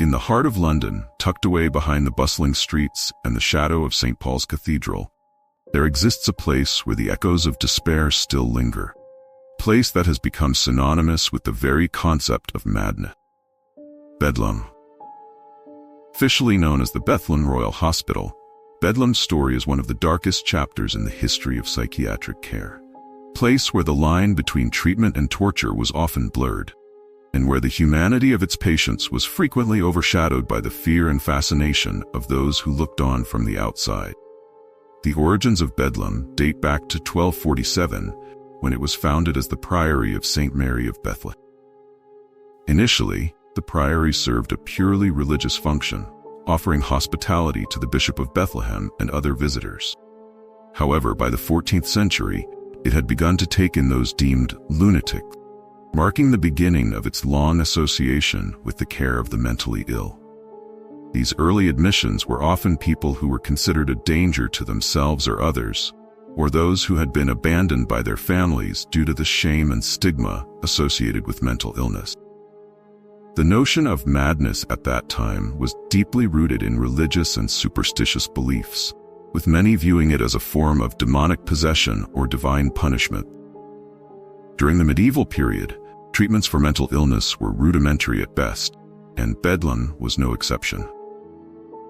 In the heart of London, tucked away behind the bustling streets and the shadow of St. Paul's Cathedral, there exists a place where the echoes of despair still linger. A place that has become synonymous with the very concept of madness. Bedlam. Officially known as the Bedlam Royal Hospital, Bedlam's story is one of the darkest chapters in the history of psychiatric care. A place where the line between treatment and torture was often blurred, and where the humanity of its patients was frequently overshadowed by the fear and fascination of those who looked on from the outside. The origins of Bedlam date back to 1247, when it was founded as the Priory of St. Mary of Bethlehem. Initially, the priory served a purely religious function, offering hospitality to the Bishop of Bethlehem and other visitors. However, by the 14th century, it had begun to take in those deemed lunatic, marking the beginning of its long association with the care of the mentally ill. These early admissions were often people who were considered a danger to themselves or others, or those who had been abandoned by their families due to the shame and stigma associated with mental illness. The notion of madness at that time was deeply rooted in religious and superstitious beliefs, with many viewing it as a form of demonic possession or divine punishment. During the medieval period, treatments for mental illness were rudimentary at best, and Bedlam was no exception.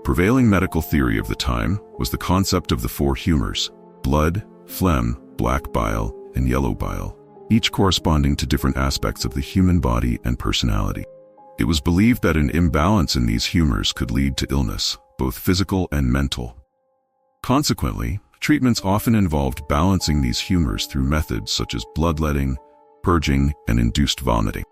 Prevailing medical theory of the time was the concept of the four humors: blood, phlegm, black bile, and yellow bile, each corresponding to different aspects of the human body and personality. It was believed that an imbalance in these humors could lead to illness, both physical and mental. Consequently, treatments often involved balancing these humors through methods such as bloodletting, purging, and induced vomiting.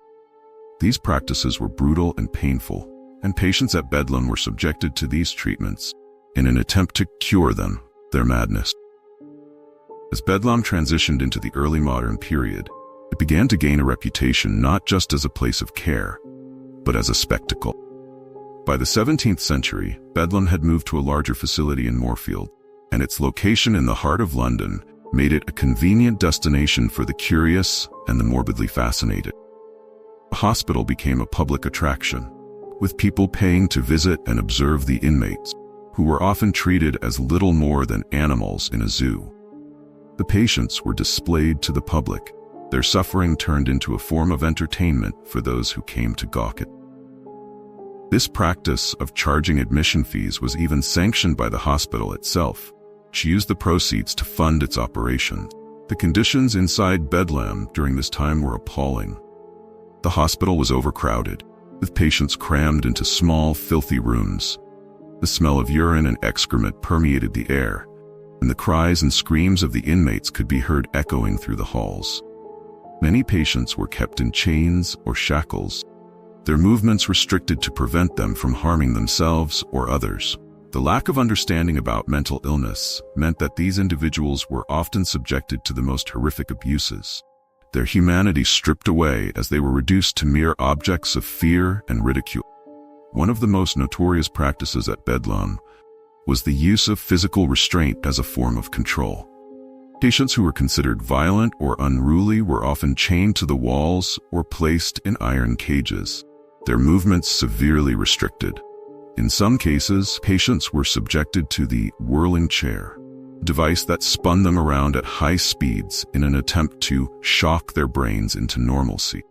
These practices were brutal and painful, and patients at Bedlam were subjected to these treatments in an attempt to cure their madness. As Bedlam transitioned into the early modern period, it began to gain a reputation not just as a place of care, but as a spectacle. By the 17th century, Bedlam had moved to a larger facility in Moorfield, and its location in the heart of London made it a convenient destination for the curious and the morbidly fascinated. The hospital became a public attraction, with people paying to visit and observe the inmates, who were often treated as little more than animals in a zoo. The patients were displayed to the public, their suffering turned into a form of entertainment for those who came to gawk at. This practice of charging admission fees was even sanctioned by the hospital itself, which used the proceeds to fund its operations. The conditions inside Bedlam during this time were appalling. The hospital was overcrowded, with patients crammed into small, filthy rooms. The smell of urine and excrement permeated the air, and the cries and screams of the inmates could be heard echoing through the halls. Many patients were kept in chains or shackles, their movements restricted to prevent them from harming themselves or others. The lack of understanding about mental illness meant that these individuals were often subjected to the most horrific abuses, their humanity stripped away as they were reduced to mere objects of fear and ridicule. One of the most notorious practices at Bedlam was the use of physical restraint as a form of control. Patients who were considered violent or unruly were often chained to the walls or placed in iron cages, their movements severely restricted. In some cases, patients were subjected to the whirling chair, a device that spun them around at high speeds in an attempt to shock their brains into normalcy.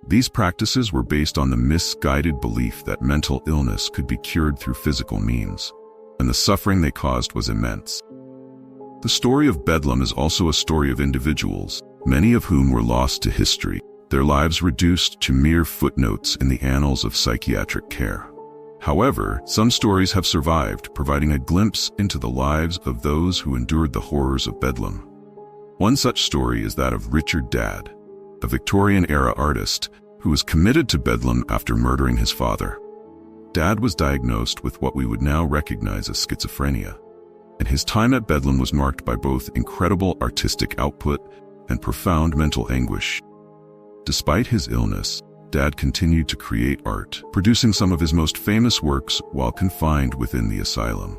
These practices were based on the misguided belief that mental illness could be cured through physical means, and the suffering they caused was immense. The story of Bedlam is also a story of individuals, many of whom were lost to history, their lives reduced to mere footnotes in the annals of psychiatric care. However, some stories have survived, providing a glimpse into the lives of those who endured the horrors of Bedlam. One such story is that of Richard Dadd, a Victorian-era artist who was committed to Bedlam after murdering his father. Dadd was diagnosed with what we would now recognize as schizophrenia, and his time at Bedlam was marked by both incredible artistic output and profound mental anguish. Despite his illness, Dadd continued to create art, producing some of his most famous works while confined within the asylum.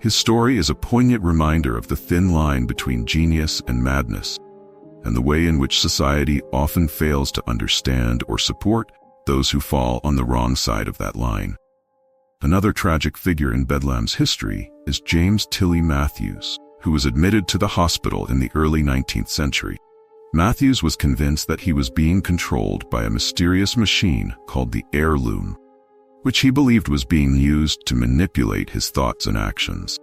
His story is a poignant reminder of the thin line between genius and madness, and the way in which society often fails to understand or support those who fall on the wrong side of that line. Another tragic figure in Bedlam's history is James Tilly Matthews, who was admitted to the hospital in the early 19th century. Matthews was convinced that he was being controlled by a mysterious machine called the heirloom, which he believed was being used to manipulate his thoughts and actions.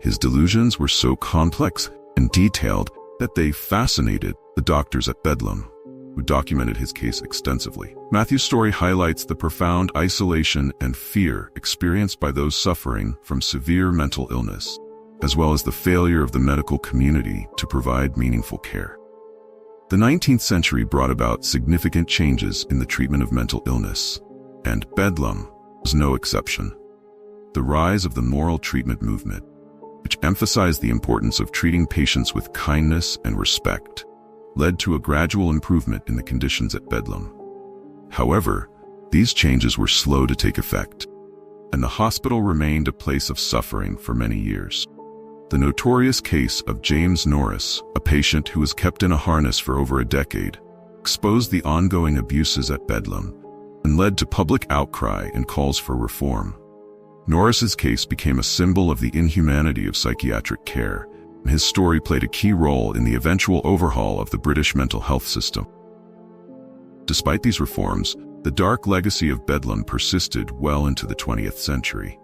His delusions were so complex and detailed that they fascinated the doctors at Bedlam, who documented his case extensively. Matthew's story highlights the profound isolation and fear experienced by those suffering from severe mental illness, as well as the failure of the medical community to provide meaningful care. The 19th century brought about significant changes in the treatment of mental illness, and Bedlam was no exception. The rise of the moral treatment movement, which emphasized the importance of treating patients with kindness and respect, led to a gradual improvement in the conditions at Bedlam. However, these changes were slow to take effect, and the hospital remained a place of suffering for many years. The notorious case of James Norris, a patient who was kept in a harness for over a decade, exposed the ongoing abuses at Bedlam and led to public outcry and calls for reform. Norris's case became a symbol of the inhumanity of psychiatric care, and his story played a key role in the eventual overhaul of the British mental health system. Despite these reforms, the dark legacy of Bedlam persisted well into the 20th century.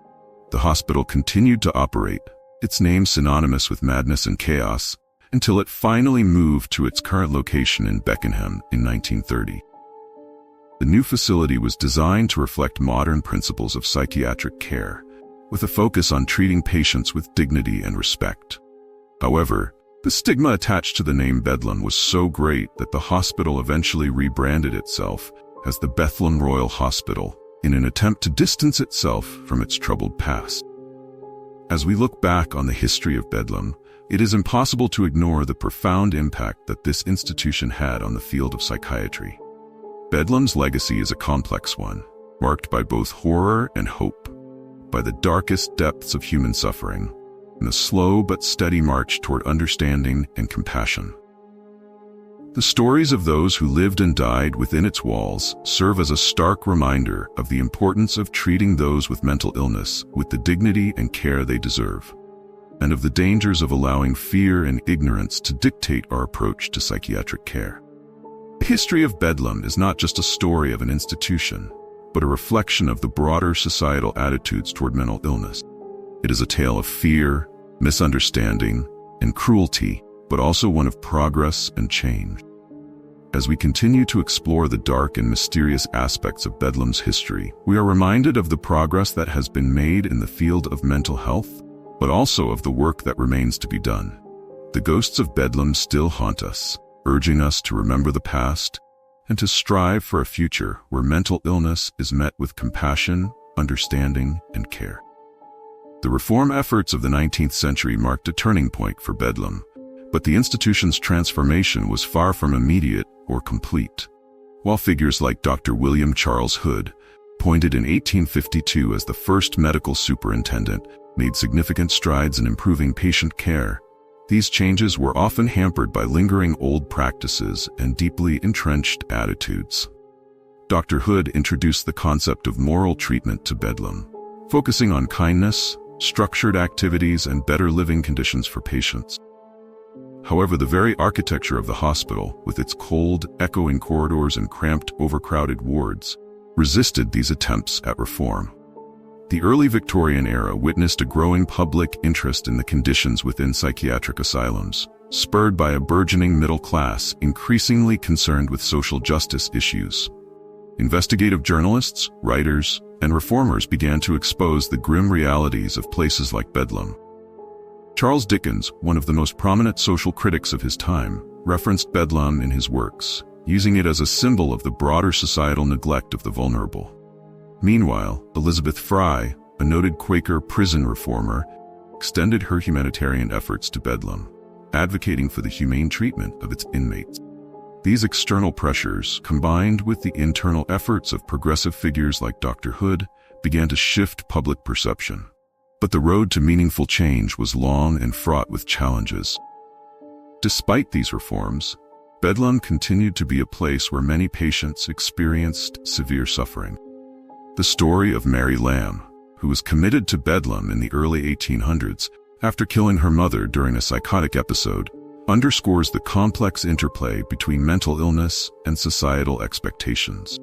The hospital continued to operate, its name synonymous with madness and chaos, until it finally moved to its current location in Beckenham in 1930. The new facility was designed to reflect modern principles of psychiatric care, with a focus on treating patients with dignity and respect. However, the stigma attached to the name Bedlam was so great that the hospital eventually rebranded itself as the Bedlam Royal Hospital in an attempt to distance itself from its troubled past. As we look back on the history of Bedlam, it is impossible to ignore the profound impact that this institution had on the field of psychiatry. Bedlam's legacy is a complex one, marked by both horror and hope, by the darkest depths of human suffering, and the slow but steady march toward understanding and compassion. The stories of those who lived and died within its walls serve as a stark reminder of the importance of treating those with mental illness with the dignity and care they deserve, and of the dangers of allowing fear and ignorance to dictate our approach to psychiatric care. The history of Bedlam is not just a story of an institution, but a reflection of the broader societal attitudes toward mental illness. It is a tale of fear, misunderstanding, and cruelty, but also one of progress and change. As we continue to explore the dark and mysterious aspects of Bedlam's history, we are reminded of the progress that has been made in the field of mental health, but also of the work that remains to be done. The ghosts of Bedlam still haunt us, urging us to remember the past and to strive for a future where mental illness is met with compassion, understanding, and care. The reform efforts of the 19th century marked a turning point for Bedlam, but the institution's transformation was far from immediate or complete. While figures like Dr. William Charles Hood, appointed in 1852 as the first medical superintendent, made significant strides in improving patient care, these changes were often hampered by lingering old practices and deeply entrenched attitudes. Dr. Hood introduced the concept of moral treatment to Bedlam, focusing on kindness, structured activities, and better living conditions for patients. However, the very architecture of the hospital, with its cold, echoing corridors and cramped, overcrowded wards, resisted these attempts at reform. The early Victorian era witnessed a growing public interest in the conditions within psychiatric asylums, spurred by a burgeoning middle class increasingly concerned with social justice issues. Investigative journalists, writers, and reformers began to expose the grim realities of places like Bedlam. Charles Dickens, one of the most prominent social critics of his time, referenced Bedlam in his works, using it as a symbol of the broader societal neglect of the vulnerable. Meanwhile, Elizabeth Fry, a noted Quaker prison reformer, extended her humanitarian efforts to Bedlam, advocating for the humane treatment of its inmates. These external pressures, combined with the internal efforts of progressive figures like Dr. Hood, began to shift public perception. But the road to meaningful change was long and fraught with challenges. Despite these reforms, Bedlam continued to be a place where many patients experienced severe suffering. The story of Mary Lamb, who was committed to Bedlam in the early 1800s after killing her mother during a psychotic episode, underscores the complex interplay between mental illness and societal expectations.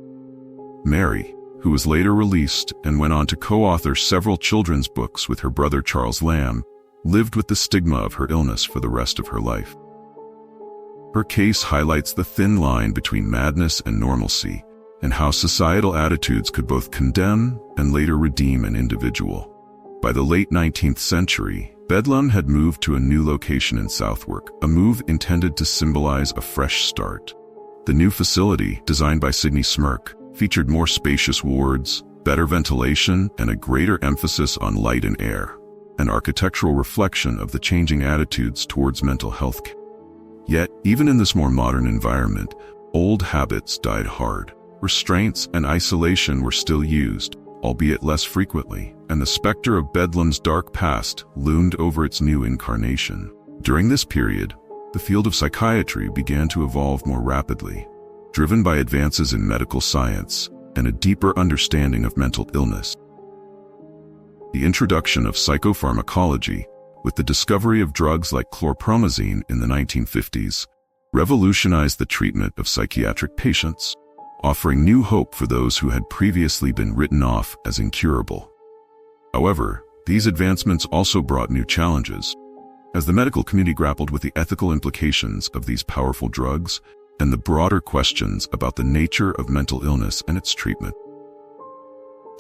Mary, who was later released and went on to co-author several children's books with her brother Charles Lamb, lived with the stigma of her illness for the rest of her life. Her case highlights the thin line between madness and normalcy, and how societal attitudes could both condemn and later redeem an individual. By the late 19th century, Bedlam had moved to a new location in Southwark, a move intended to symbolize a fresh start. The new facility, designed by Sidney Smirke, featured more spacious wards, better ventilation, and a greater emphasis on light and air, an architectural reflection of the changing attitudes towards mental health care. Yet, even in this more modern environment, old habits died hard. Restraints and isolation were still used, albeit less frequently, and the specter of Bedlam's dark past loomed over its new incarnation. During this period, the field of psychiatry began to evolve more rapidly, driven by advances in medical science and a deeper understanding of mental illness. The introduction of psychopharmacology, with the discovery of drugs like chlorpromazine in the 1950s, revolutionized the treatment of psychiatric patients, offering new hope for those who had previously been written off as incurable. However, these advancements also brought new challenges, as the medical community grappled with the ethical implications of these powerful drugs and the broader questions about the nature of mental illness and its treatment.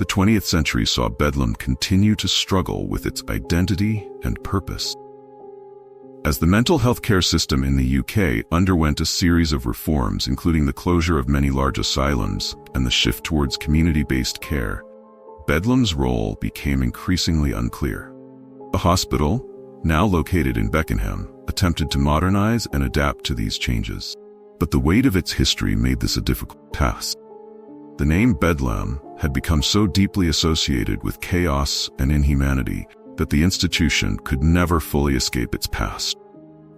The 20th century saw Bedlam continue to struggle with its identity and purpose. As the mental health care system in the UK underwent a series of reforms, including the closure of many large asylums and the shift towards community-based care, Bedlam's role became increasingly unclear. The hospital, now located in Beckenham, attempted to modernize and adapt to these changes. But the weight of its history made this a difficult task. The name Bedlam had become so deeply associated with chaos and inhumanity that the institution could never fully escape its past.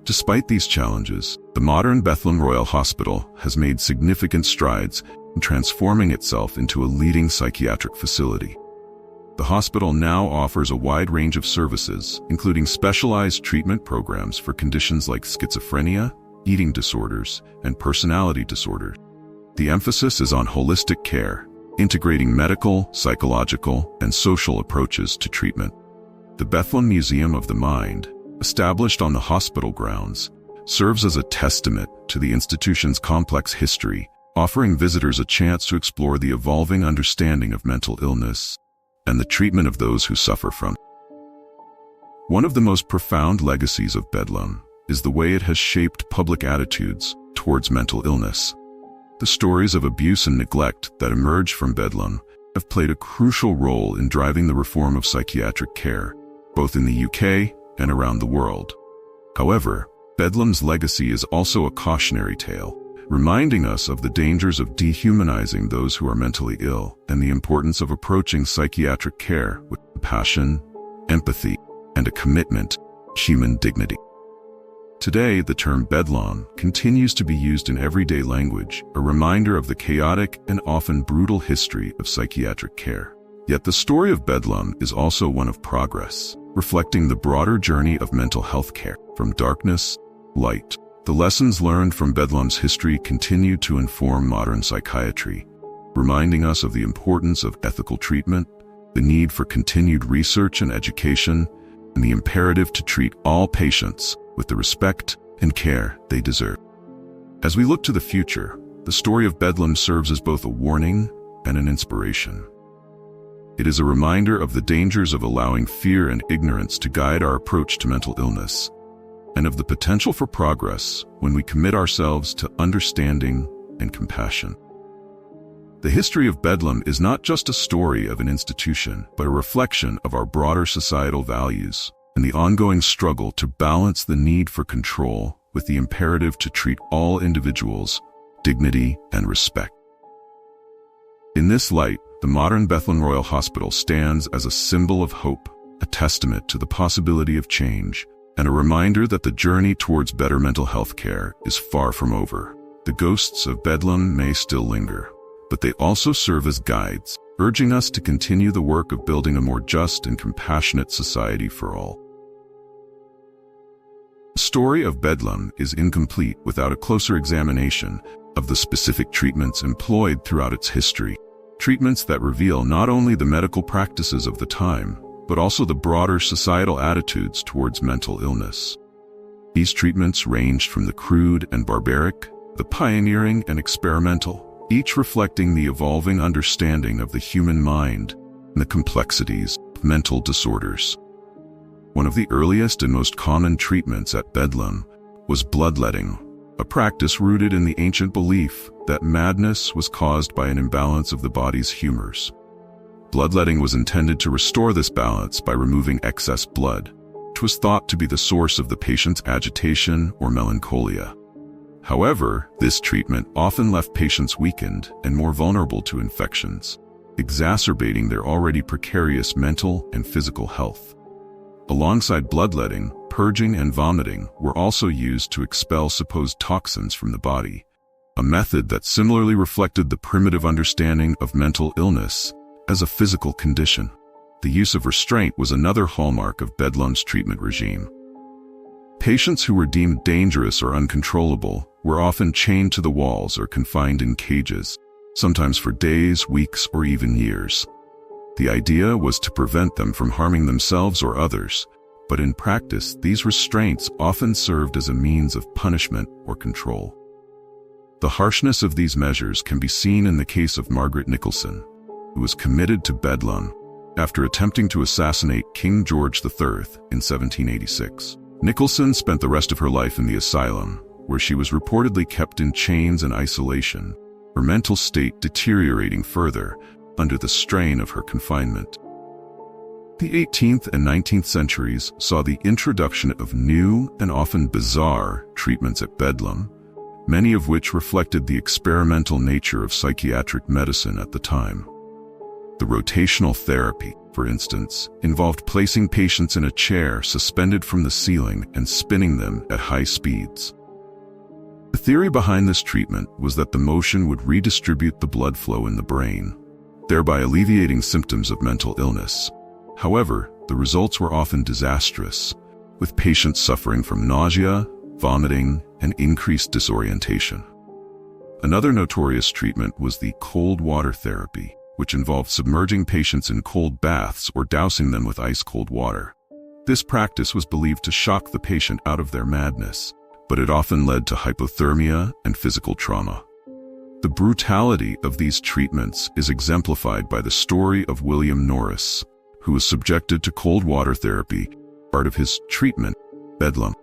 Despite these challenges, the modern Bedlam Royal Hospital has made significant strides in transforming itself into a leading psychiatric facility. The hospital now offers a wide range of services, including specialized treatment programs for conditions like schizophrenia, eating disorders, and personality disorders. The emphasis is on holistic care, integrating medical, psychological, and social approaches to treatment. The Bedlam Museum of the Mind, established on the hospital grounds, serves as a testament to the institution's complex history, offering visitors a chance to explore the evolving understanding of mental illness and the treatment of those who suffer from it. One of the most profound legacies of Bedlam is the way it has shaped public attitudes towards mental illness. The stories of abuse and neglect that emerge from Bedlam have played a crucial role in driving the reform of psychiatric care, both in the UK and around the world. However, Bedlam's legacy is also a cautionary tale, reminding us of the dangers of dehumanizing those who are mentally ill and the importance of approaching psychiatric care with compassion, empathy, and a commitment to human dignity. Today, the term Bedlam continues to be used in everyday language, a reminder of the chaotic and often brutal history of psychiatric care. Yet the story of Bedlam is also one of progress, reflecting the broader journey of mental health care, from darkness to light. The lessons learned from Bedlam's history continue to inform modern psychiatry, reminding us of the importance of ethical treatment, the need for continued research and education, and the imperative to treat all patients with the respect and care they deserve. As we look to the future, the story of Bedlam serves as both a warning and an inspiration. It is a reminder of the dangers of allowing fear and ignorance to guide our approach to mental illness, and of the potential for progress when we commit ourselves to understanding and compassion. The history of Bedlam is not just a story of an institution, but a reflection of our broader societal values and the ongoing struggle to balance the need for control with the imperative to treat all individuals with dignity and respect. In this light, the modern Bedlam Royal Hospital stands as a symbol of hope, a testament to the possibility of change, and a reminder that the journey towards better mental health care is far from over. The ghosts of Bedlam may still linger, but they also serve as guides, urging us to continue the work of building a more just and compassionate society for all. The story of Bedlam is incomplete without a closer examination of the specific treatments employed throughout its history, treatments that reveal not only the medical practices of the time, but also the broader societal attitudes towards mental illness. These treatments ranged from the crude and barbaric, the pioneering and experimental, each reflecting the evolving understanding of the human mind and the complexities of mental disorders. One of the earliest and most common treatments at Bedlam was bloodletting, a practice rooted in the ancient belief that madness was caused by an imbalance of the body's humors. Bloodletting was intended to restore this balance by removing excess blood, which was thought to be the source of the patient's agitation or melancholia. However, this treatment often left patients weakened and more vulnerable to infections, exacerbating their already precarious mental and physical health. Alongside bloodletting, purging and vomiting were also used to expel supposed toxins from the body, a method that similarly reflected the primitive understanding of mental illness as a physical condition. The use of restraint was another hallmark of Bedlam's treatment regime. Patients who were deemed dangerous or uncontrollable were often chained to the walls or confined in cages, sometimes for days, weeks, or even years. The idea was to prevent them from harming themselves or others, but in practice, these restraints often served as a means of punishment or control. The harshness of these measures can be seen in the case of Margaret Nicholson, who was committed to Bedlam after attempting to assassinate King George III in 1786. Nicholson spent the rest of her life in the asylum, where she was reportedly kept in chains and isolation, her mental state deteriorating further under the strain of her confinement. The 18th and 19th centuries saw the introduction of new and often bizarre treatments at Bedlam, many of which reflected the experimental nature of psychiatric medicine at the time. The rotational therapy, for instance, involved placing patients in a chair suspended from the ceiling and spinning them at high speeds. The theory behind this treatment was that the motion would redistribute the blood flow in the brain, thereby alleviating symptoms of mental illness. However, the results were often disastrous, with patients suffering from nausea, vomiting, and increased disorientation. Another notorious treatment was the cold water therapy, which involved submerging patients in cold baths or dousing them with ice-cold water. This practice was believed to shock the patient out of their madness, but it often led to hypothermia and physical trauma. The brutality of these treatments is exemplified by the story of William Norris, who was subjected to cold water therapy, part of his treatment, Bedlam.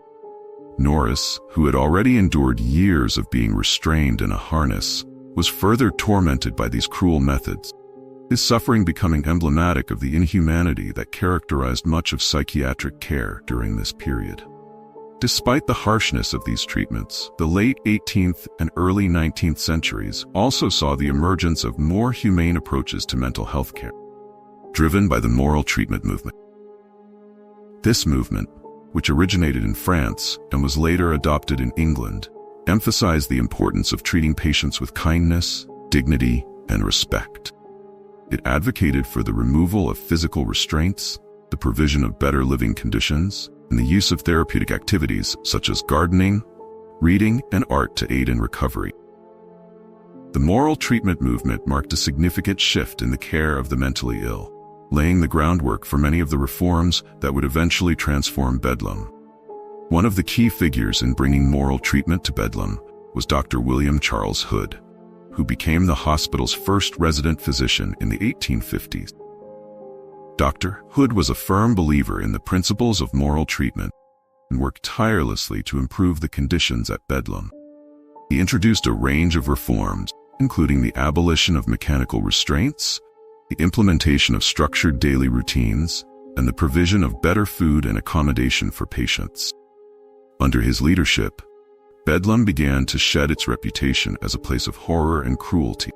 Norris, who had already endured years of being restrained in a harness, was further tormented by these cruel methods, his suffering becoming emblematic of the inhumanity that characterized much of psychiatric care during this period. Despite the harshness of these treatments, the late 18th and early 19th centuries also saw the emergence of more humane approaches to mental health care, driven by the moral treatment movement. This movement, which originated in France and was later adopted in England, emphasized the importance of treating patients with kindness, dignity, and respect. It advocated for the removal of physical restraints, the provision of better living conditions, and the use of therapeutic activities such as gardening, reading, and art to aid in recovery. The moral treatment movement marked a significant shift in the care of the mentally ill, laying the groundwork for many of the reforms that would eventually transform Bedlam. One of the key figures in bringing moral treatment to Bedlam was Dr. William Charles Hood, who became the hospital's first resident physician in the 1850s. Dr. Hood was a firm believer in the principles of moral treatment and worked tirelessly to improve the conditions at Bedlam. He introduced a range of reforms, including the abolition of mechanical restraints, the implementation of structured daily routines, and the provision of better food and accommodation for patients. Under his leadership, Bedlam began to shed its reputation as a place of horror and cruelty,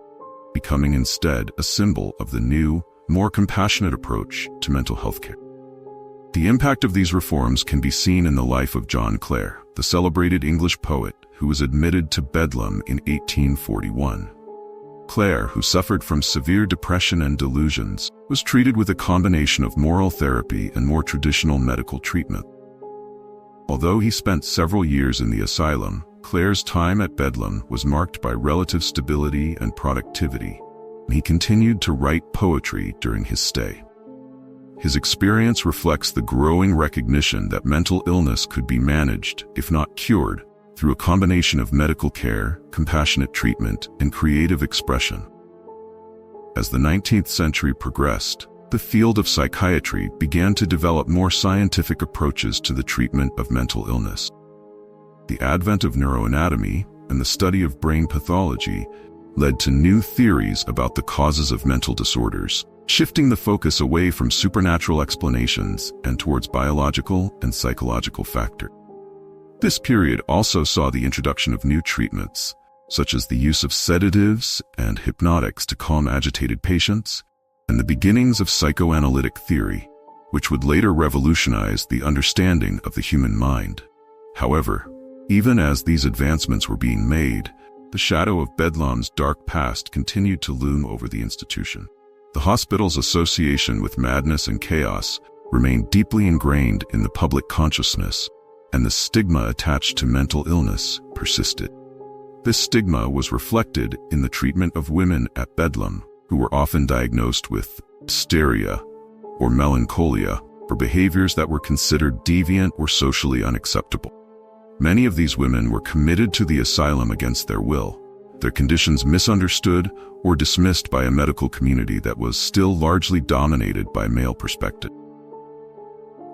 becoming instead a symbol of the new, more compassionate approach to mental health care. The impact of these reforms can be seen in the life of John Clare, the celebrated English poet who was admitted to Bedlam in 1841. Clare, who suffered from severe depression and delusions, was treated with a combination of moral therapy and more traditional medical treatment. Although he spent several years in the asylum, Clare's time at Bedlam was marked by relative stability and productivity, and he continued to write poetry during his stay. His experience reflects the growing recognition that mental illness could be managed, if not cured, through a combination of medical care, compassionate treatment, and creative expression. As the 19th century progressed, the field of psychiatry began to develop more scientific approaches to the treatment of mental illness. The advent of neuroanatomy and the study of brain pathology led to new theories about the causes of mental disorders, shifting the focus away from supernatural explanations and towards biological and psychological factors. This period also saw the introduction of new treatments, such as the use of sedatives and hypnotics to calm agitated patients, and the beginnings of psychoanalytic theory, which would later revolutionize the understanding of the human mind. However, even as these advancements were being made, the shadow of Bedlam's dark past continued to loom over the institution. The hospital's association with madness and chaos remained deeply ingrained in the public consciousness, and the stigma attached to mental illness persisted. This stigma was reflected in the treatment of women at Bedlam, who were often diagnosed with hysteria or melancholia for behaviors that were considered deviant or socially unacceptable. Many of these women were committed to the asylum against their will, their conditions misunderstood or dismissed by a medical community that was still largely dominated by male perspective.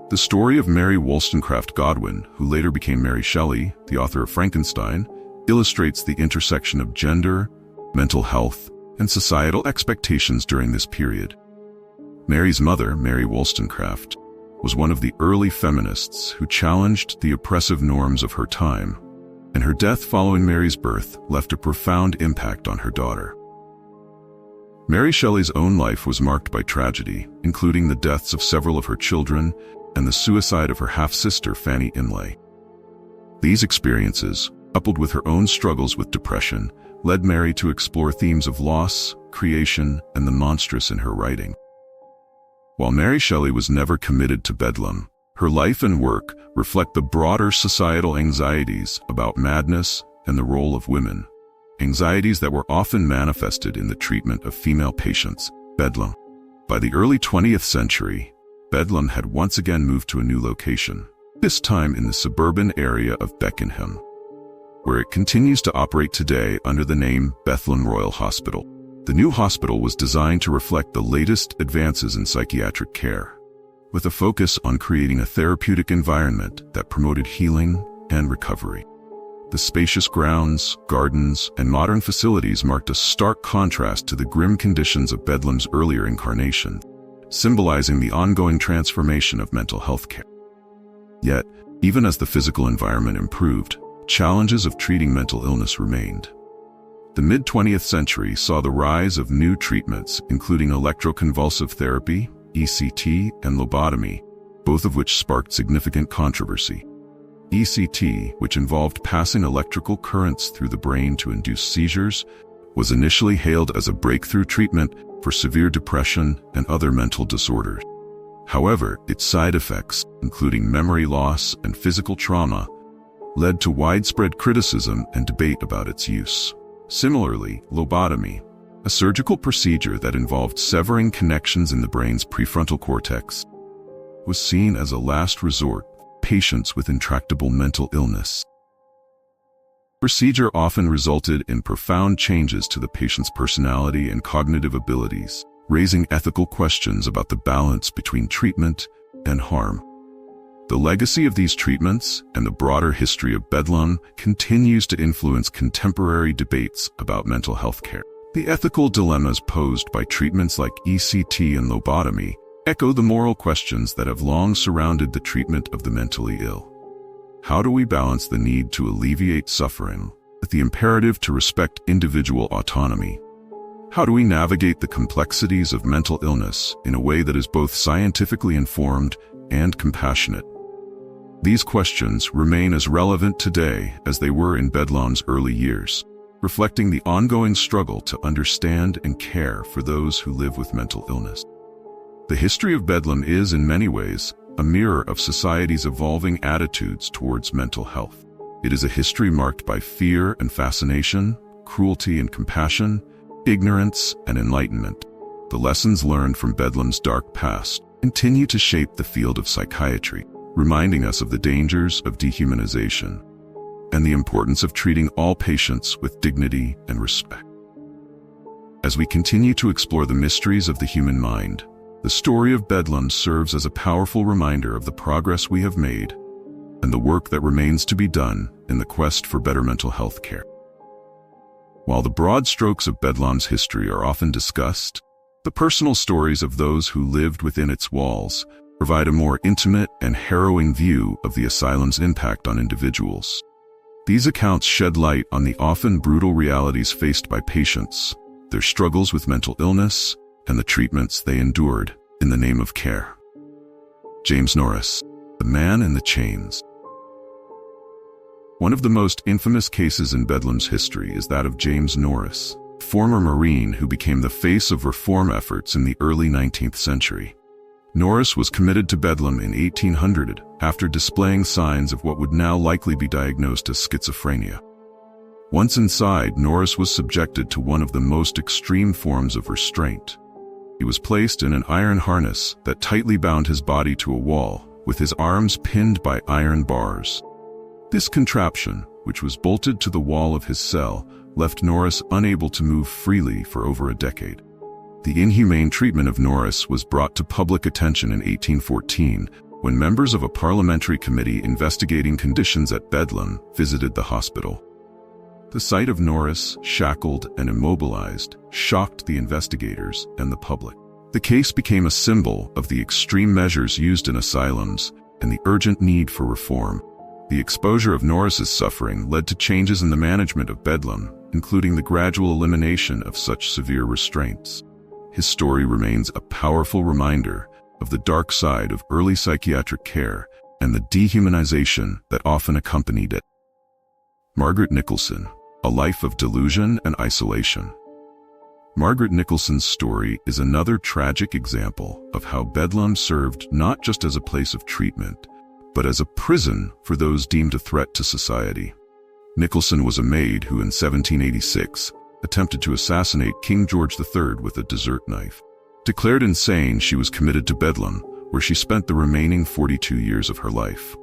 The story of Mary Wollstonecraft Godwin, who later became Mary Shelley, the author of Frankenstein, illustrates the intersection of gender, mental health, and societal expectations during this period. Mary's mother, Mary Wollstonecraft, was one of the early feminists who challenged the oppressive norms of her time, and her death following Mary's birth left a profound impact on her daughter. Mary Shelley's own life was marked by tragedy, including the deaths of several of her children and the suicide of her half-sister Fanny Imlay. These experiences, coupled with her own struggles with depression, led Mary to explore themes of loss, creation, and the monstrous in her writing. While Mary Shelley was never committed to Bedlam, her life and work reflect the broader societal anxieties about madness and the role of women, anxieties that were often manifested in the treatment of female patients. Bedlam. By the early 20th century, Bedlam had once again moved to a new location, this time in the suburban area of Beckenham, where it continues to operate today under the name Bedlam Royal Hospital. The new hospital was designed to reflect the latest advances in psychiatric care, with a focus on creating a therapeutic environment that promoted healing and recovery. The spacious grounds, gardens, and modern facilities marked a stark contrast to the grim conditions of Bedlam's earlier incarnation, symbolizing the ongoing transformation of mental health care. Yet, even as the physical environment improved, challenges of treating mental illness remained. The mid-20th century saw the rise of new treatments, including electroconvulsive therapy, ECT, and lobotomy, both of which sparked significant controversy. ECT, which involved passing electrical currents through the brain to induce seizures, was initially hailed as a breakthrough treatment for severe depression and other mental disorders. However, its side effects, including memory loss and physical trauma, led to widespread criticism and debate about its use. Similarly, lobotomy, a surgical procedure that involved severing connections in the brain's prefrontal cortex, was seen as a last resort for patients with intractable mental illness. The procedure often resulted in profound changes to the patient's personality and cognitive abilities, raising ethical questions about the balance between treatment and harm. The legacy of these treatments and the broader history of Bedlam continues to influence contemporary debates about mental health care. The ethical dilemmas posed by treatments like ECT and lobotomy echo the moral questions that have long surrounded the treatment of the mentally ill. How do we balance the need to alleviate suffering with the imperative to respect individual autonomy? How do we navigate the complexities of mental illness in a way that is both scientifically informed and compassionate? These questions remain as relevant today as they were in Bedlam's early years, reflecting the ongoing struggle to understand and care for those who live with mental illness. The history of Bedlam is, in many ways, a mirror of society's evolving attitudes towards mental health. It is a history marked by fear and fascination, cruelty and compassion, ignorance and enlightenment. The lessons learned from Bedlam's dark past continue to shape the field of psychiatry, reminding us of the dangers of dehumanization and the importance of treating all patients with dignity and respect. As we continue to explore the mysteries of the human mind, the story of Bedlam serves as a powerful reminder of the progress we have made and the work that remains to be done in the quest for better mental health care. While the broad strokes of Bedlam's history are often discussed, the personal stories of those who lived within its walls provide a more intimate and harrowing view of the asylum's impact on individuals. These accounts shed light on the often brutal realities faced by patients, their struggles with mental illness, and the treatments they endured in the name of care. James Norris, the man in the chains. One of the most infamous cases in Bedlam's history is that of James Norris, former Marine who became the face of reform efforts in the early 19th century. Norris was committed to Bedlam in 1800 after displaying signs of what would now likely be diagnosed as schizophrenia. Once inside, Norris was subjected to one of the most extreme forms of restraint. He was placed in an iron harness that tightly bound his body to a wall, with his arms pinned by iron bars. This contraption, which was bolted to the wall of his cell, left Norris unable to move freely for over a decade. The inhumane treatment of Norris was brought to public attention in 1814 when members of a parliamentary committee investigating conditions at Bedlam visited the hospital. The sight of Norris, shackled and immobilized, shocked the investigators and the public. The case became a symbol of the extreme measures used in asylums and the urgent need for reform. The exposure of Norris's suffering led to changes in the management of Bedlam, including the gradual elimination of such severe restraints. His story remains a powerful reminder of the dark side of early psychiatric care and the dehumanization that often accompanied it. Margaret Nicholson, a life of delusion and isolation. Margaret Nicholson's story is another tragic example of how Bedlam served not just as a place of treatment, but as a prison for those deemed a threat to society. Nicholson was a maid who in 1786 attempted to assassinate King George III with a dessert knife. Declared insane, she was committed to Bedlam, where she spent the remaining 42 years of her life.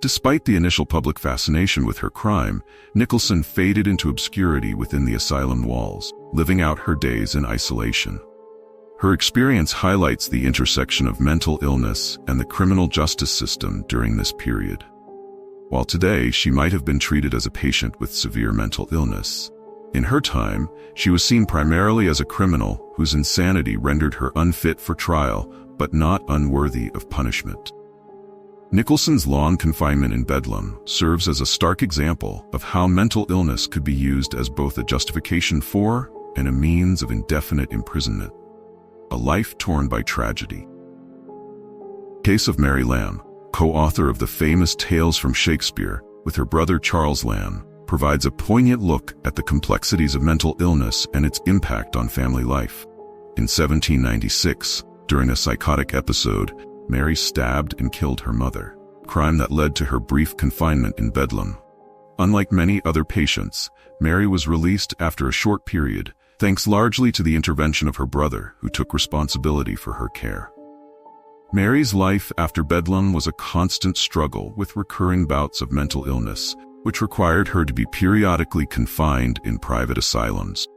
Despite the initial public fascination with her crime, Nicholson faded into obscurity within the asylum walls, living out her days in isolation. Her experience highlights the intersection of mental illness and the criminal justice system during this period. While today she might have been treated as a patient with severe mental illness, in her time she was seen primarily as a criminal whose insanity rendered her unfit for trial but not unworthy of punishment. Nicholson's long confinement in Bedlam serves as a stark example of how mental illness could be used as both a justification for and a means of indefinite imprisonment. A life torn by tragedy. Case of Mary Lamb, co-author of the famous Tales from Shakespeare with her brother Charles Lamb, provides a poignant look at the complexities of mental illness and its impact on family life. In 1796, during a psychotic episode, Mary stabbed and killed her mother, a crime that led to her brief confinement in Bedlam. Unlike many other patients, Mary was released after a short period, thanks largely to the intervention of her brother, who took responsibility for her care. Mary's life after Bedlam was a constant struggle with recurring bouts of mental illness, which required her to be periodically confined in private asylums.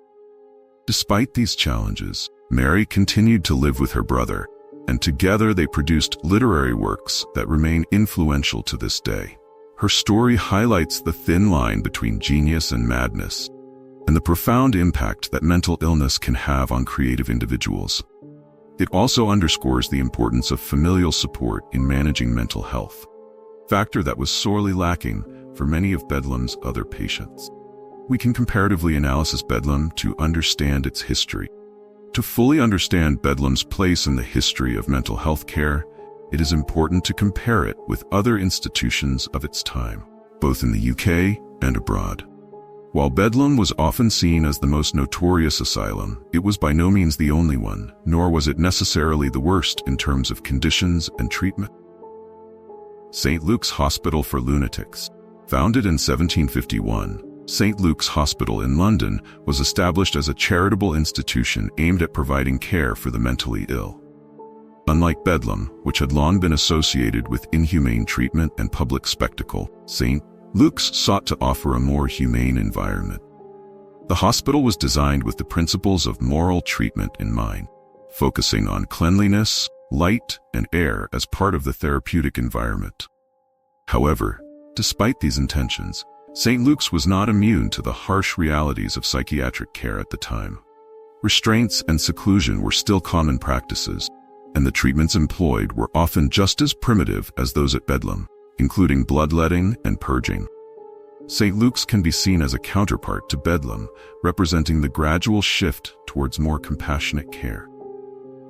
Despite these challenges, Mary continued to live with her brother, and together they produced literary works that remain influential to this day. Her story highlights the thin line between genius and madness, and the profound impact that mental illness can have on creative individuals. It also underscores the importance of familial support in managing mental health, a factor that was sorely lacking for many of Bedlam's other patients. We can comparatively analyze Bedlam to understand its history. To fully understand Bedlam's place in the history of mental health care, it is important to compare it with other institutions of its time, both in the UK and abroad. While Bedlam was often seen as the most notorious asylum, it was by no means the only one, nor was it necessarily the worst in terms of conditions and treatment. St. Luke's Hospital for Lunatics. Founded in 1751, St. Luke's Hospital in London was established as a charitable institution aimed at providing care for the mentally ill. Unlike Bedlam, which had long been associated with inhumane treatment and public spectacle, St. Luke's sought to offer a more humane environment. The hospital was designed with the principles of moral treatment in mind, focusing on cleanliness, light, and air as part of the therapeutic environment. However, despite these intentions, St. Luke's was not immune to the harsh realities of psychiatric care at the time. Restraints and seclusion were still common practices, and the treatments employed were often just as primitive as those at Bedlam, including bloodletting and purging. St. Luke's can be seen as a counterpart to Bedlam, representing the gradual shift towards more compassionate care.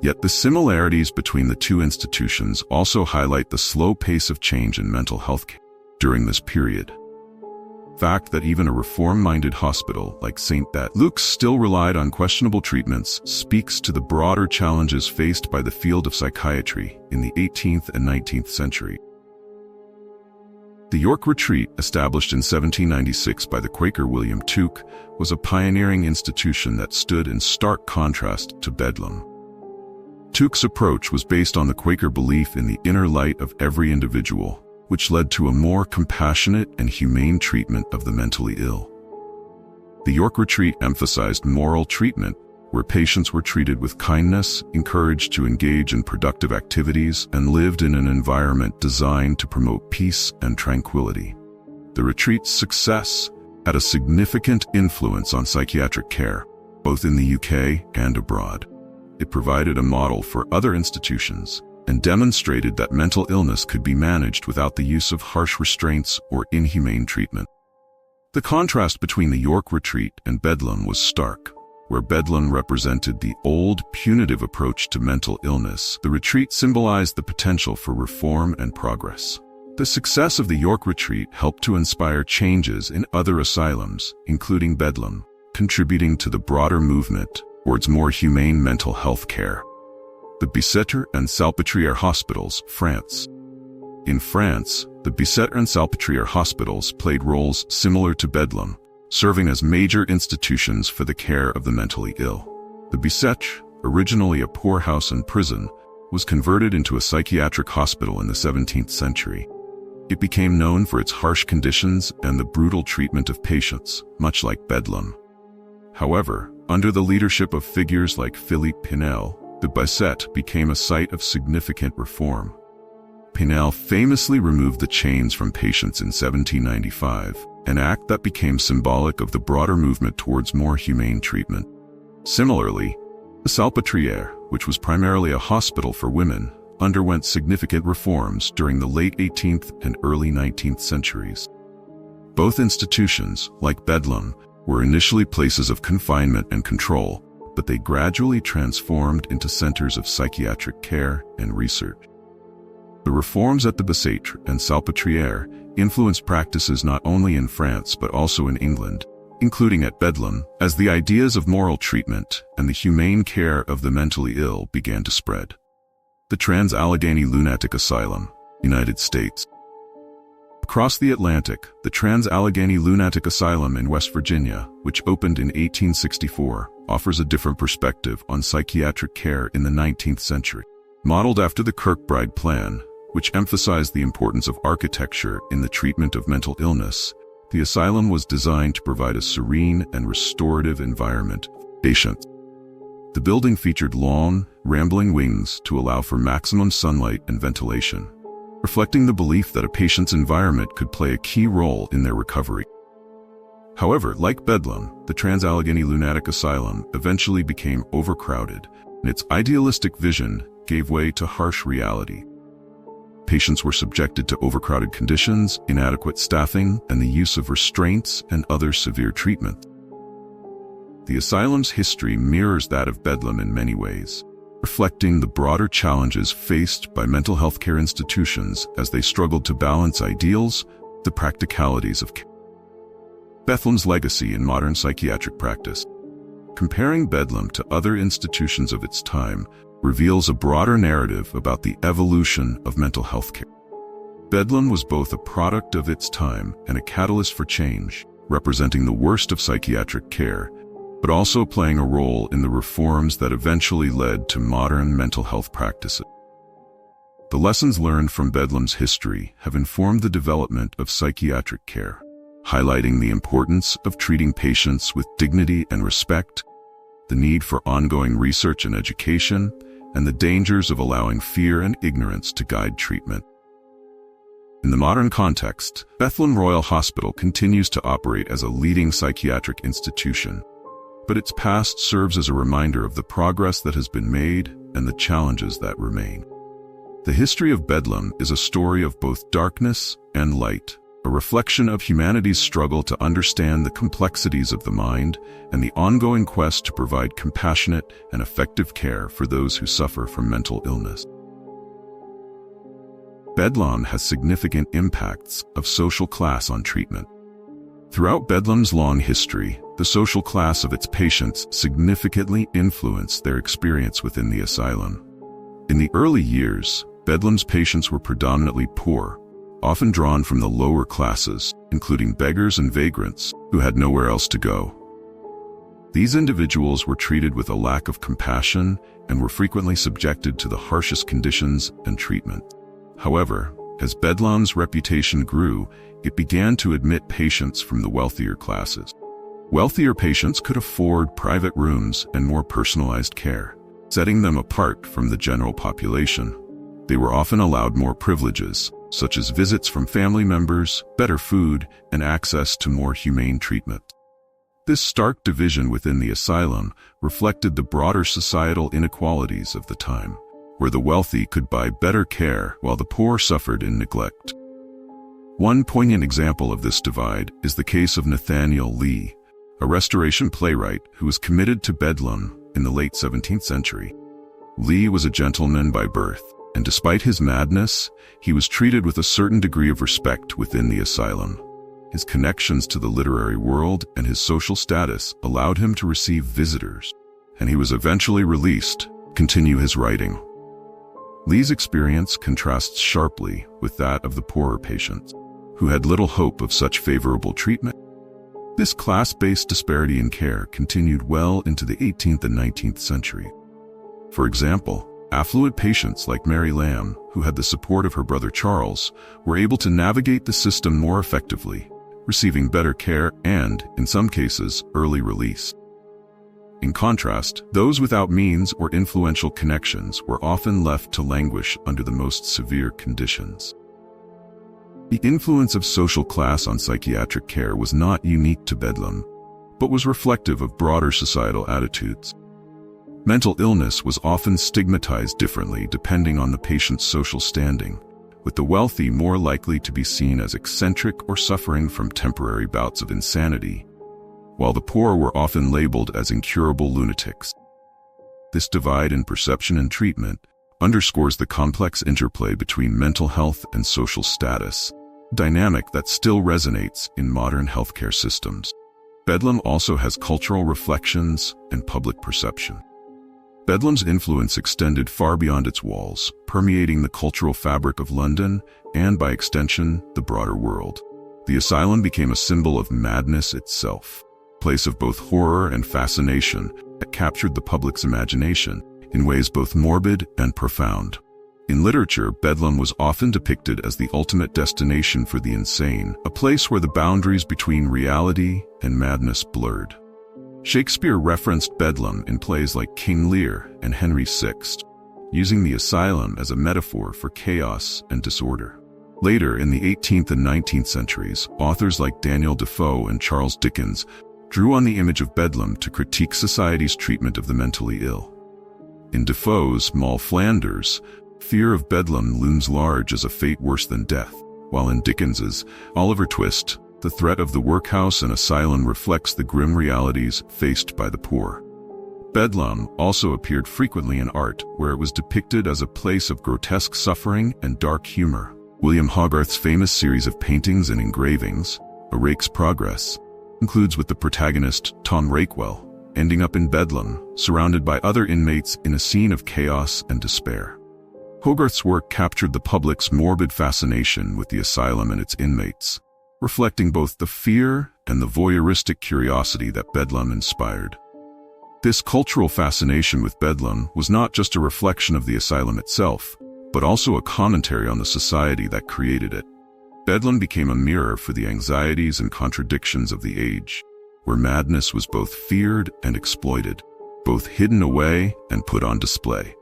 Yet the similarities between the two institutions also highlight the slow pace of change in mental health care during this period. The fact that even a reform-minded hospital like St. Luke's still relied on questionable treatments speaks to the broader challenges faced by the field of psychiatry in the 18th and 19th century. The York Retreat, established in 1796 by the Quaker William Tuke, was a pioneering institution that stood in stark contrast to Bedlam. Tuke's approach was based on the Quaker belief in the inner light of every individual, which led to a more compassionate and humane treatment of the mentally ill. The York Retreat emphasized moral treatment, where patients were treated with kindness, encouraged to engage in productive activities, and lived in an environment designed to promote peace and tranquility. The retreat's success had a significant influence on psychiatric care, both in the UK and abroad. It provided a model for other institutions and demonstrated that mental illness could be managed without the use of harsh restraints or inhumane treatment. The contrast between the York Retreat and Bedlam was stark. Where Bedlam represented the old, punitive approach to mental illness, the retreat symbolized the potential for reform and progress. The success of the York Retreat helped to inspire changes in other asylums, including Bedlam, contributing to the broader movement towards more humane mental health care. The Bicêtre and Salpêtrière Hospitals, France. In France, the Bicêtre and Salpêtrière Hospitals played roles similar to Bedlam, serving as major institutions for the care of the mentally ill. The Bicêtre, originally a poorhouse and prison, was converted into a psychiatric hospital in the 17th century. It became known for its harsh conditions and the brutal treatment of patients, much like Bedlam. However, under the leadership of figures like Philippe Pinel, the Bicêtre became a site of significant reform. Pinel famously removed the chains from patients in 1795, an act that became symbolic of the broader movement towards more humane treatment. Similarly, the Salpêtrière, which was primarily a hospital for women, underwent significant reforms during the late 18th and early 19th centuries. Both institutions, like Bedlam, were initially places of confinement and control, but they gradually transformed into centers of psychiatric care and research. The reforms at the Bicêtre and Salpêtrière influenced practices not only in France but also in England, including at Bedlam, as the ideas of moral treatment and the humane care of the mentally ill began to spread. The Trans-Allegheny Lunatic Asylum, United States. Across the Atlantic, the Trans-Allegheny Lunatic Asylum in West Virginia, which opened in 1864, offers a different perspective on psychiatric care in the 19th century. Modeled after the Kirkbride Plan, which emphasized the importance of architecture in the treatment of mental illness, the asylum was designed to provide a serene and restorative environment for patients. The building featured long, rambling wings to allow for maximum sunlight and ventilation, reflecting the belief that a patient's environment could play a key role in their recovery. However, like Bedlam, the Trans-Allegheny Lunatic Asylum eventually became overcrowded, and its idealistic vision gave way to harsh reality. Patients were subjected to overcrowded conditions, inadequate staffing, and the use of restraints and other severe treatment. The asylum's history mirrors that of Bedlam in many ways. reflecting the broader challenges faced by mental health care institutions as they struggled to balance ideals with the practicalities of care. Bedlam's legacy in modern psychiatric practice. Comparing Bedlam to other institutions of its time reveals a broader narrative about the evolution of mental health care. Bedlam was both a product of its time and a catalyst for change, representing the worst of psychiatric care, but also playing a role in the reforms that eventually led to modern mental health practices. The lessons learned from Bedlam's history have informed the development of psychiatric care, highlighting the importance of treating patients with dignity and respect, the need for ongoing research and education, and the dangers of allowing fear and ignorance to guide treatment. In the modern context, Bedlam Royal Hospital continues to operate as a leading psychiatric institution, but its past serves as a reminder of the progress that has been made and the challenges that remain. The history of Bedlam is a story of both darkness and light, a reflection of humanity's struggle to understand the complexities of the mind and the ongoing quest to provide compassionate and effective care for those who suffer from mental illness. Bedlam has significant impacts of social class on treatment. Throughout Bedlam's long history, the social class of its patients significantly influenced their experience within the asylum. In the early years, Bedlam's patients were predominantly poor, often drawn from the lower classes, including beggars and vagrants who had nowhere else to go. These individuals were treated with a lack of compassion and were frequently subjected to the harshest conditions and treatment. However, as Bedlam's reputation grew, it began to admit patients from the wealthier classes. Wealthier patients could afford private rooms and more personalized care, setting them apart from the general population. They were often allowed more privileges, such as visits from family members, better food, and access to more humane treatment. This stark division within the asylum reflected the broader societal inequalities of the time, where the wealthy could buy better care while the poor suffered in neglect. One poignant example of this divide is the case of Nathaniel Lee, a Restoration playwright who was committed to Bedlam in the late 17th century. Lee was a gentleman by birth, and despite his madness, he was treated with a certain degree of respect within the asylum. His connections to the literary world and his social status allowed him to receive visitors, and he was eventually released to continue his writing. Lee's experience contrasts sharply with that of the poorer patients, who had little hope of such favorable treatment. This class-based disparity in care continued well into the 18th and 19th century. For example, affluent patients like Mary Lamb, who had the support of her brother Charles, were able to navigate the system more effectively, receiving better care and, in some cases, early release. In contrast, those without means or influential connections were often left to languish under the most severe conditions. The influence of social class on psychiatric care was not unique to Bedlam, but was reflective of broader societal attitudes. Mental illness was often stigmatized differently depending on the patient's social standing, with the wealthy more likely to be seen as eccentric or suffering from temporary bouts of insanity, while the poor were often labeled as incurable lunatics. This divide in perception and treatment underscores the complex interplay between mental health and social status, a dynamic that still resonates in modern healthcare systems. Bedlam also has cultural reflections and public perception. Bedlam's influence extended far beyond its walls, permeating the cultural fabric of London and, by extension, the broader world. The asylum became a symbol of madness itself, a place of both horror and fascination that captured the public's imagination in ways both morbid and profound. In literature, Bedlam was often depicted as the ultimate destination for the insane, a place where the boundaries between reality and madness blurred. Shakespeare referenced Bedlam in plays like King Lear and Henry VI, using the asylum as a metaphor for chaos and disorder. Later, in the 18th and 19th centuries, authors like Daniel Defoe and Charles Dickens drew on the image of Bedlam to critique society's treatment of the mentally ill. In Defoe's Moll Flanders, fear of Bedlam looms large as a fate worse than death, while in Dickens's Oliver Twist, the threat of the workhouse and asylum reflects the grim realities faced by the poor. Bedlam also appeared frequently in art, where it was depicted as a place of grotesque suffering and dark humor. William Hogarth's famous series of paintings and engravings, A Rake's Progress, concludes with the protagonist, Tom Rakewell, ending up in Bedlam, surrounded by other inmates in a scene of chaos and despair. Hogarth's work captured the public's morbid fascination with the asylum and its inmates, reflecting both the fear and the voyeuristic curiosity that Bedlam inspired. This cultural fascination with Bedlam was not just a reflection of the asylum itself, but also a commentary on the society that created it. Bedlam became a mirror for the anxieties and contradictions of the age, where madness was both feared and exploited, both hidden away and put on display.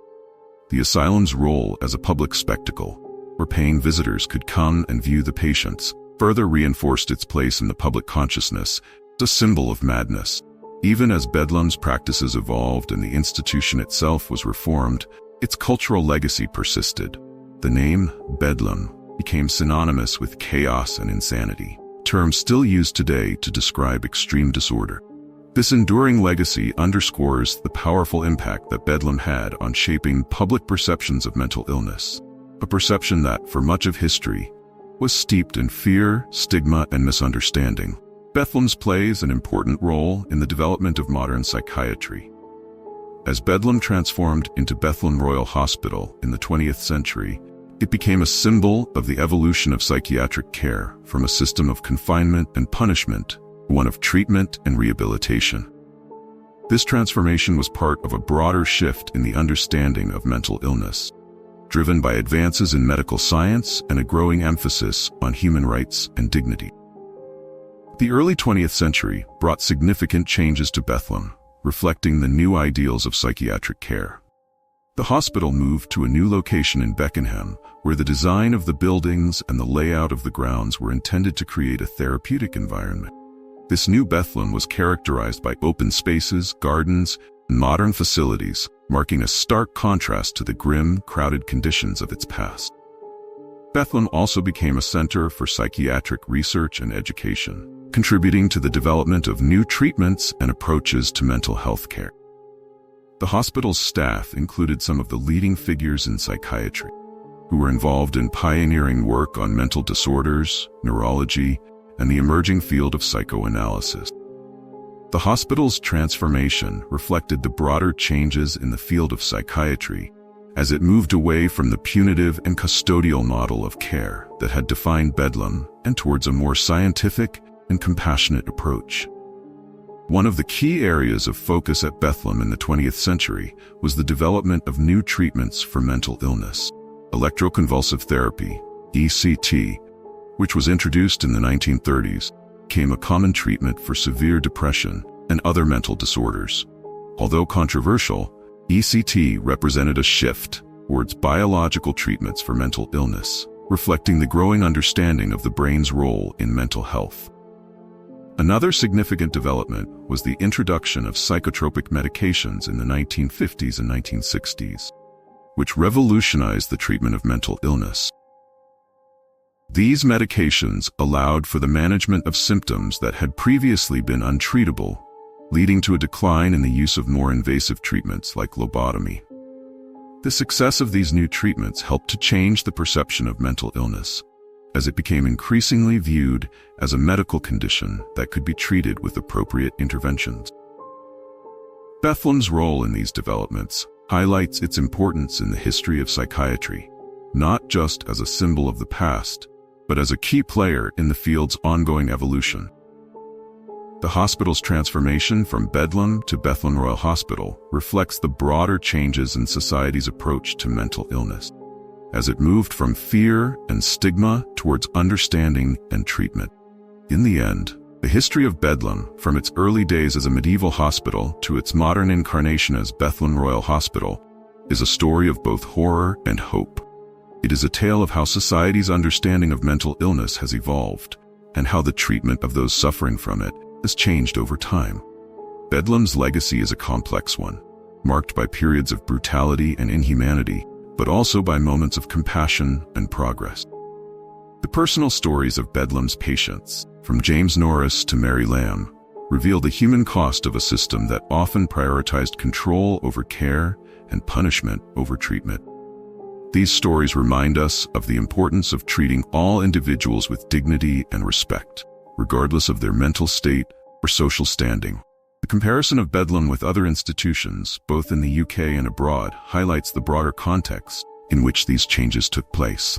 The asylum's role as a public spectacle, where paying visitors could come and view the patients, further reinforced its place in the public consciousness as a symbol of madness. Even as Bedlam's practices evolved and the institution itself was reformed, its cultural legacy persisted. The name Bedlam became synonymous with chaos and insanity, terms still used today to describe extreme disorder. This enduring legacy underscores the powerful impact that Bedlam had on shaping public perceptions of mental illness, a perception that, for much of history, was steeped in fear, stigma, and misunderstanding. Bedlam plays an important role in the development of modern psychiatry. As Bedlam transformed into Bedlam Royal Hospital in the 20th century, it became a symbol of the evolution of psychiatric care from a system of confinement and punishment to one of treatment and rehabilitation. This transformation was part of a broader shift in the understanding of mental illness, driven by advances in medical science and a growing emphasis on human rights and dignity. The early 20th century brought significant changes to Bedlam, reflecting the new ideals of psychiatric care. The hospital moved to a new location in Beckenham, where the design of the buildings and the layout of the grounds were intended to create a therapeutic environment. This new Bedlam was characterized by open spaces, gardens, and modern facilities, marking a stark contrast to the grim, crowded conditions of its past. Bedlam also became a center for psychiatric research and education, contributing to the development of new treatments and approaches to mental health care. The hospital's staff included some of the leading figures in psychiatry, who were involved in pioneering work on mental disorders, neurology, and the emerging field of psychoanalysis. The hospital's transformation reflected the broader changes in the field of psychiatry as it moved away from the punitive and custodial model of care that had defined Bedlam and towards a more scientific and compassionate approach. One of the key areas of focus at Bedlam in the 20th century was the development of new treatments for mental illness. Electroconvulsive therapy, ECT, which was introduced in the 1930s, became a common treatment for severe depression and other mental disorders. Although controversial, ECT represented a shift towards biological treatments for mental illness, reflecting the growing understanding of the brain's role in mental health. Another significant development was the introduction of psychotropic medications in the 1950s and 1960s, which revolutionized the treatment of mental illness. These medications allowed for the management of symptoms that had previously been untreatable, leading to a decline in the use of more invasive treatments like lobotomy. The success of these new treatments helped to change the perception of mental illness, as it became increasingly viewed as a medical condition that could be treated with appropriate interventions. Bedlam's role in these developments highlights its importance in the history of psychiatry, not just as a symbol of the past, but as a key player in the field's ongoing evolution. The hospital's transformation from Bedlam to Bedlam Royal Hospital reflects the broader changes in society's approach to mental illness, as it moved from fear and stigma towards understanding and treatment. In the end, the history of Bedlam, from its early days as a medieval hospital to its modern incarnation as Bedlam Royal Hospital, is a story of both horror and hope. It is a tale of how society's understanding of mental illness has evolved, and how the treatment of those suffering from it has changed over time. Bedlam's legacy is a complex one, marked by periods of brutality and inhumanity, but also by moments of compassion and progress. The personal stories of Bedlam's patients, from James Norris to Mary Lamb, reveal the human cost of a system that often prioritized control over care and punishment over treatment. These stories remind us of the importance of treating all individuals with dignity and respect, regardless of their mental state or social standing. The comparison of Bedlam with other institutions, both in the UK and abroad, highlights the broader context in which these changes took place.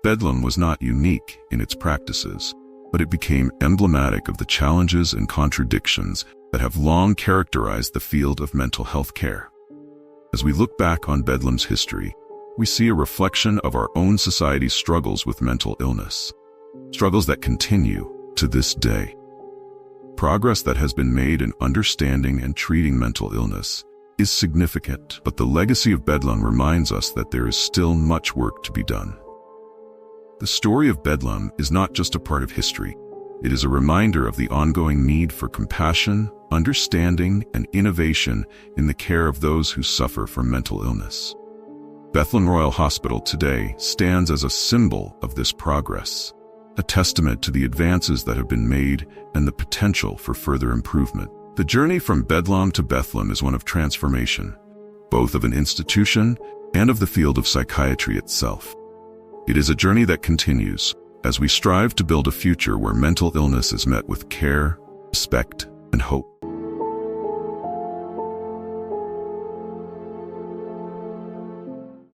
Bedlam was not unique in its practices, but it became emblematic of the challenges and contradictions that have long characterized the field of mental health care. As we look back on Bedlam's history, we see a reflection of our own society's struggles with mental illness, struggles that continue to this day. Progress that has been made in understanding and treating mental illness is significant, but the legacy of Bedlam reminds us that there is still much work to be done. The story of Bedlam is not just a part of history. It is a reminder of the ongoing need for compassion, understanding, and innovation in the care of those who suffer from mental illness. Bedlam Royal Hospital today stands as a symbol of this progress, a testament to the advances that have been made and the potential for further improvement. The journey from Bedlam to Bedlam is one of transformation, both of an institution and of the field of psychiatry itself. It is a journey that continues as we strive to build a future where mental illness is met with care, respect, and hope.